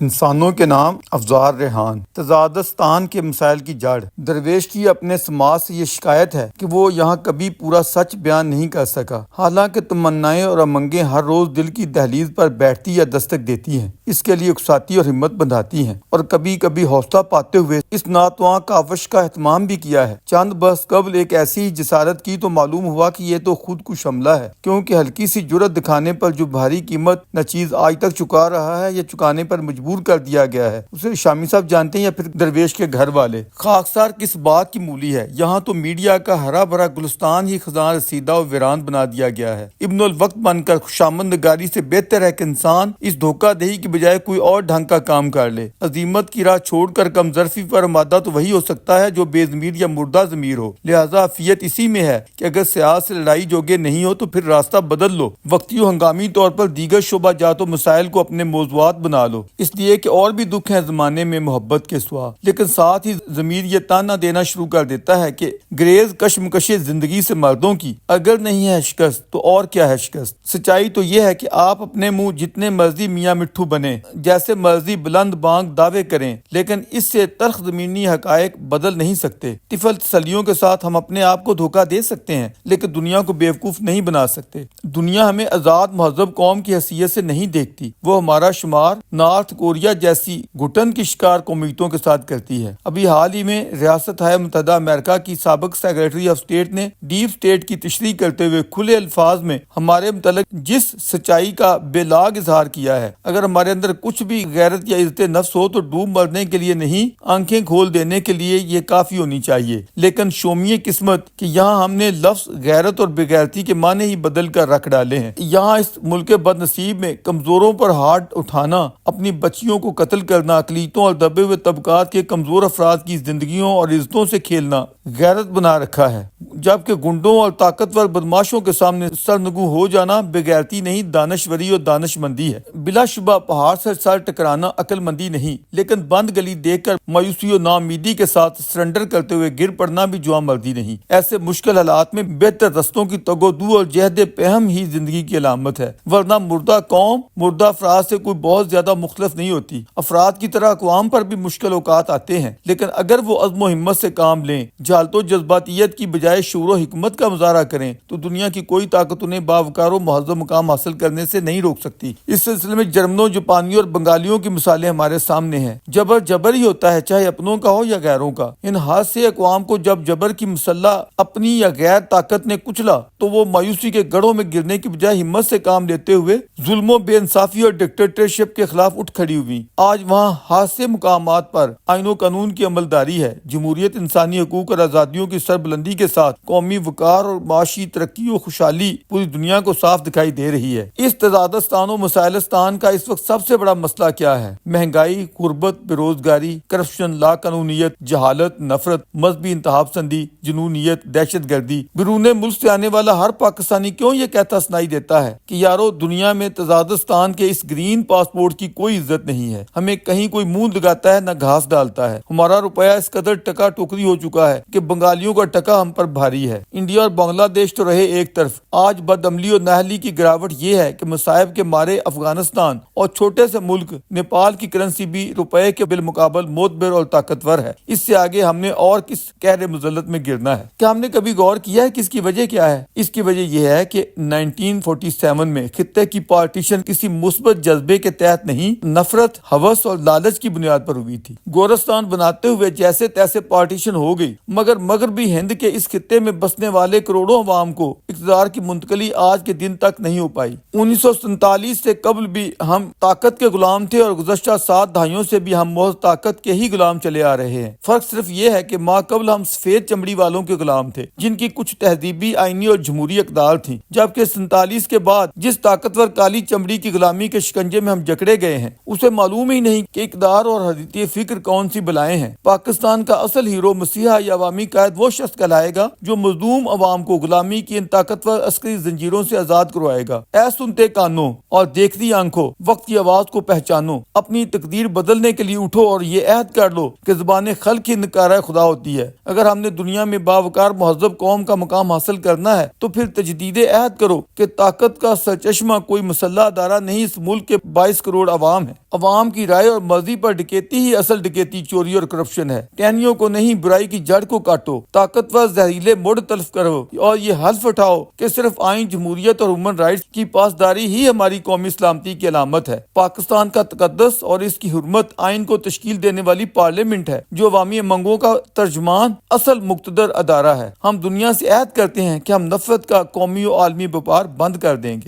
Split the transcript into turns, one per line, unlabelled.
انسانوں کے نام افزار ریحان۔ تضادستان کے مسائل کی جڑ۔ درویش کی اپنے سماج سے یہ شکایت ہے کہ وہ یہاں کبھی پورا سچ بیان نہیں کر سکا، حالانکہ تمنائیں اور امنگیں ہر روز دل کی دہلیز پر بیٹھتی یا دستک دیتی ہیں، اس کے لیے اکساتی اور ہمت بندھاتی ہیں، اور کبھی کبھی حوصلہ پاتے ہوئے اس ناتواں کاوش کا اہتمام بھی کیا ہے۔ چند برس قبل ایک ایسی ہی جسارت کی تو معلوم ہوا کہ یہ تو خود کش حملہ ہے، کیونکہ ہلکی سی جرأت دکھانے پر جو بھاری قیمت نہ چیز آج تک چکا رہا ہے یا چکانے پر مجبور کر دیا گیا ہے، اسے شامی صاحب جانتے ہیں یا پھر درویش کے گھر والے۔ خاکسار کس بات کی مولی ہے، یہاں تو میڈیا کا ہرا بھرا گلستان ہی خزاں رسیدہ و ویران بنا دیا گیا ہے۔ ابن الوقت بن کر خوشامد نگاری سے بہتر ہے کہ انسان اس دھوکہ دہی کی بجائے کوئی اور ڈھنگ کا کام کر لے۔ عزیمت کی راہ چھوڑ کر کم ظرفی پر آمادہ تو وہی ہو سکتا ہے جو بے ضمیر یا مردہ ضمیر ہو، لہذا عافیت اسی میں ہے کہ اگر سیاست سے لڑائی جوگے نہیں ہو تو پھر راستہ بدل لو، وقتی و ہنگامی طور پر دیگر شعبہ جات و مسائل کو اپنے موضوعات بنا لو، اس لیے کہ اور بھی دکھ ہیں زمانے میں محبت کے سوا۔ لیکن ساتھ ہی ضمیر یہ تانا دینا شروع کر دیتا ہے کہ گریز کشمکش زندگی سے مردوں کی، اگر نہیں ہے شکست تو اور کیا ہے شکست۔ سچائی تو یہ ہے کہ آپ اپنے منہ جتنے مرضی میاں مٹھو بنے، جیسے مرضی بلند بانگ دعوے کریں، لیکن اس سے تلخ زمینی حقائق بدل نہیں سکتے۔ طفل تسلیوں کے ساتھ ہم اپنے آپ کو دھوکہ دے سکتے ہیں، لیکن دنیا کو بیوقوف نہیں بنا سکتے۔ دنیا ہمیں آزاد مہذب قوم کی حیثیت سے نہیں دیکھتی، وہ ہمارا شمار نارتھ کوریا جیسی گھٹن کی شکار قومیتوں کے ساتھ کرتی ہے۔ ابھی حال ہی میں ریاستہائے متحدہ امریکہ کی سابق سیکرٹری آف اسٹیٹ نے ڈیپ اسٹیٹ کی تشریح کرتے ہوئے کھلے الفاظ میں ہمارے متعلق جس سچائی کا بے لاگ اظہار کیا ہے، اگر ہمارے اندر کچھ بھی غیرت یا عزت نفس ہو تو ڈوب مرنے کے لیے نہیں، آنکھیں کھول دینے کے لیے یہ کافی ہونی چاہیے۔ لیکن شومیے قسمت کہ یہاں ہم نے لفظ غیرت اور بغیرتی کے معنی ہی بدل کر رکھ ڈالے ہیں۔ یہاں اس ملک بد نصیب میں کمزوروں پر ہاتھ اٹھانا، اپنی بچیوں کو قتل کرنا، اقلیتوں اور دبے ہوئے طبقات کے کمزور افراد کی زندگیوں اور عزتوں سے کھیلنا غیرت بنا رکھا ہے، جبکہ گنڈوں اور طاقتور بدماشوں کے سامنے سرنگو ہو جانا بغیرتی نہیں، دانشوری اور دانش مندی ہے۔ بلا شبہ پہاڑ سے سر ٹکرانا عقل مندی نہیں، لیکن بند گلی دیکھ کر مایوسی و ناامیدی کے ساتھ سرنڈر کرتے ہوئے گر پڑنا بھی جواں مردی نہیں۔ ایسے مشکل حالات میں بہتر رستوں کی تگ و دو اور جہد پہم ہی زندگی کی علامت ہے، ورنہ مردہ قوم مردہ افراد سے کوئی بہت زیادہ مختلف نہیں ہوتی۔ افراد کی طرح اقوام پر بھی مشکل اوقات آتے ہیں، لیکن اگر وہ عزم و ہمت سے کام لیں، جہالت و جذباتیت کی بجائے شعور و حکمت کا مظاہرہ کریں، تو دنیا کی کوئی طاقت انہیں باوقار و مہذب مقام حاصل کرنے سے نہیں روک سکتی۔ اس سلسلے میں جرمنوں، جاپانیوں اور بنگالیوں کی مثالیں ہمارے سامنے ہیں۔ جبر جبر ہی ہوتا ہے، چاہے اپنوں کا ہو یا غیروں کا۔ ان ہاتھ سے اقوام کو جب جبر کی مسلح اپنی یا غیر طاقت نے کچلا تو وہ مایوسی کے گڑھوں میں گرنے کی بجائے ہمت سے کام لیتے ہوئے ظلم و بے انصافی اور ڈکٹیٹرشپ کے خلاف اٹھ کھڑی ہوئی۔ آج وہاں حادثے مقامات پر آئین و قانون کی عملداری ہے، جمہوریت انسانی حقوق اور آزادیوں کی سربلندی کے ساتھ قومی وقار اور معاشی ترقی و خوشحالی پوری دنیا کو صاف دکھائی دے رہی ہے۔ اس تضادستان و مسائلستان کا اس وقت سب سے بڑا مسئلہ کیا ہے؟ مہنگائی، غربت، بے روزگاری، کرپشن، لا قانونیت، جہالت، نفرت، مذہبی انتہا پسندی، جنونیت، دہشت گردی۔ بیرون ملک سے آنے والا ہر پاکستانی کیوں یہ کہتا سنائی دیتا ہے کہ یارو دنیا میں تضادستان کے اس گرین پاسپورٹ کی کوئی عزت نہیں ہے، ہمیں کہیں کوئی منہ لگاتا ہے نہ گھاس ڈالتا ہے، ہمارا روپیہ اس قدر ٹکا ٹوکری ہو چکا ہے کہ بنگالیوں کا ٹکا ہم پر بھاری ہے۔ انڈیا اور بنگلہ دیش تو رہے ایک طرف، آج بدعملی اور نااہلی کی گراوٹ یہ ہے کہ مصائب کے مارے افغانستان اور چھوٹے سے ملک نیپال کی کرنسی بھی روپے کے بالمقابل معتبر اور طاقتور ہے۔ اس سے آگے ہم نے اور کس قہر مذلت میں گرنا ہے؟ کیا ہم نے کبھی غور کیا ہے کہ اس کی وجہ کیا ہے؟ اس کی وجہ یہ ہے کہ 1947 میں خطے کی پارٹیشن کسی مثبت جذبے کے تحت نہیں، نفرت، ہوس اور لالچ کی بنیاد پر ہوئی تھی۔ گورستان بناتے ہوئے جیسے تیسے پارٹیشن ہو گئی، مگر مغربی ہند کے اس خطے میں بسنے والے کروڑوں عوام کو اقتدار کی منتقلی آج کے دن تک نہیں ہو پائی۔ 1947 سے قبل بھی ہم طاقت کے غلام تھے اور گزشتہ 7 دہائیوں سے بھی ہم محض طاقت کے ہی غلام چلے آ رہے ہیں۔ فرق صرف یہ ہے کہ ماں قبل ہم سفید چمڑی والوں کے غلام تھے، جن کی کچھ تہذیبی، آئینی اور جمہوری اقدار تھیں، جبکہ 47 کے بعد جس طاقتور کالی چمڑی کی غلامی کے شکنجے میں ہم جکڑے گئے ہیں، اسے معلوم ہی نہیں کہ اقدار اور حریتی فکر کون سی بلائیں ہیں۔ پاکستان کا اصل ہیرو مسیحا یا عوامی قائد وہ شخص کہلائے گا جو مظلوم عوام کو غلامی کی ان طاقتور عسکری زنجیروں سے آزاد کروائے گا۔ اے سنتے کانوں اور دیکھتی آنکھوں، وقت کی آواز کو پہچانو، اپنی تقدیر بدلنے کے لیے اٹھو اور یہ عہد کر لو کہ زبان خلق ہی نکارہ خدا ہوتی ہے۔ اگر ہم نے دنیا میں باوقار مہذب قوم کا مقام حاصل کرنا ہے تو پھر تجدید عہد کرو کہ طاقت کا سرچشمہ کوئی مسلح ادارہ نہیں، اس ملک کے 22 کروڑ عوام ہیں۔ عوام کی رائے اور مرضی پر ڈکیتی ہی اصل ڈکیتی، چوری اور کرپشن ہے۔ ٹہنیوں کو نہیں، برائی کی جڑ کو کاٹو، طاقتور زہریلے مڑ تلف کرو اور یہ حلف اٹھاؤ کہ صرف آئین، جمہوریت اور ہیومن رائٹس کی پاسداری ہی ہماری قومی سلامتی کی علامت ہے۔ پاکستان کا تقدس اور اس کی حرمت آئین کو تشکیل دینے والی پارلیمنٹ ہے، جو عوامی امنگوں کا ترجمان، اصل مقتدر ادارہ ہے۔ ہم دنیا سے عہد کرتے ہیں کہ ہم نفرت کا قومی و عالمی وپار بند کر دیں گے۔